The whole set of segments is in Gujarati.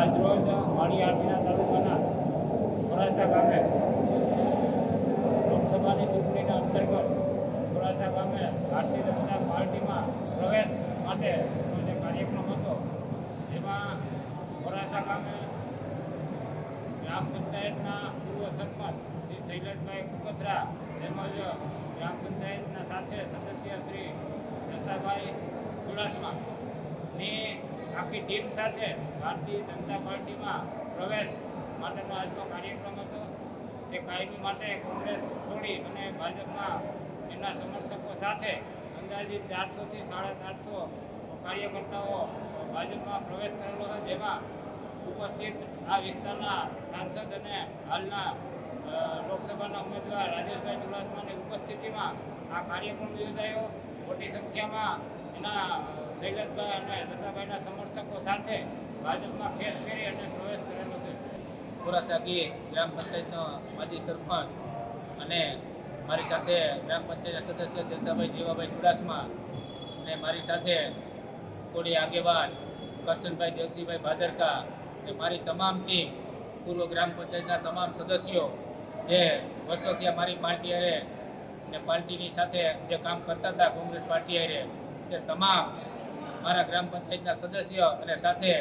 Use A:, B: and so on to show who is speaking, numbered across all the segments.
A: આજરોજ માળી આરતીના તાલુકાના મોરાસા ગામે લોકસભાની ચૂંટણીના અંતર્ગત મોરાસા ગામે ભારતીય જનતા પાર્ટીમાં પ્રવેશ માટેનો જે કાર્યક્રમ હતો જેમાં મોરાસા ગામે ગ્રામ પંચાયતના પૂર્વ સરપંચ શ્રી શૈલેષભાઈ કુકથરા તેમજ ગ્રામ પંચાયતના સાથે સદસ્ય શ્રી દશાભાઈ ચુડાસમાની આખી ટીમ સાથે ભારતીય જનતા પાર્ટીમાં પ્રવેશ માટેનો આજનો કાર્યક્રમ હતો. તે કાયમી માટે કોંગ્રેસ છોડી અને ભાજપમાં એના સમર્થકો સાથે અંદાજિત 400થી 450 કાર્યકર્તાઓ ભાજપમાં પ્રવેશ કરેલો છે, જેમાં ઉપસ્થિત આ વિસ્તારના સાંસદ અને હાલના લોકસભાના ઉમેદવાર રાજેશભાઈ ચુડાસમાની ઉપસ્થિતિમાં આ કાર્યક્રમ યોજાયો. મોટી સંખ્યામાં એના શૈલેષભાઈ અને દશાભાઈના સમર્થકો સાથે ભાજપમાં ખેસ પહેરી અને પ્રવેશ કરેલો છે.
B: મોરાસા ગ્રામ પંચાયતનો માજી સરપંચ અને મારી સાથે ગ્રામ પંચાયતના સદસ્ય દશાભાઈ જીવાભાઈ ચુડાસમા અને મારી સાથે કોળી આગેવાન કરશનભાઈ દેવસીભાઈ ભાદરકા અને મારી તમામ ટીમ પૂર્વ ગ્રામ પંચાયતના તમામ સદસ્યો જે વર્ષોથી મારી પાર્ટી હારે અને પાર્ટીની સાથે જે કામ કરતા હતા કોંગ્રેસ પાર્ટી હારે, તે તમામ મારા ગ્રામ પંચાયતના સદસ્યો અને સાથે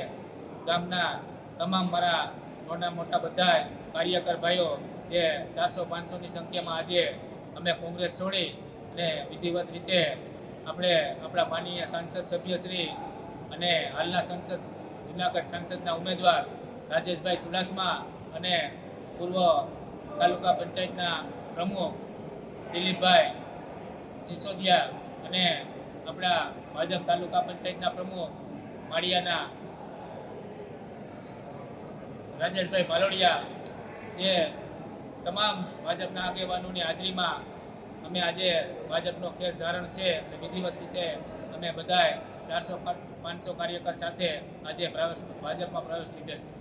B: ગામના તમામ મારા નાના મોટા બધા કાર્યકર ભાઈઓ જે 400-500ની સંખ્યામાં આજે અમે કોંગ્રેસ છોડી અને વિધિવત રીતે આપણે આપણા માનનીય સાંસદ સભ્યશ્રી અને હાલના સંસદ જૂનાગઢ સાંસદના ઉમેદવાર રાજેશભાઈ ચુડાસમા અને પૂર્વ તાલુકા પંચાયતના પ્રમુખ દિલીપભાઈ સિસોદિયા અને આપણા ભાજપ તાલુકા પંચાયતના પ્રમુખ માળિયાના રાજેશભાઈ ભાલોડિયા, જે તમામ ભાજપના આગેવાનોની હાજરીમાં અમે આજે ભાજપનો ખેસ ધારણ છે અને વિધિવત રીતે અમે બધાએ 400-500 કાર્યકર સાથે આજે ભાજપમાં પ્રવેશ લીધેલ છે.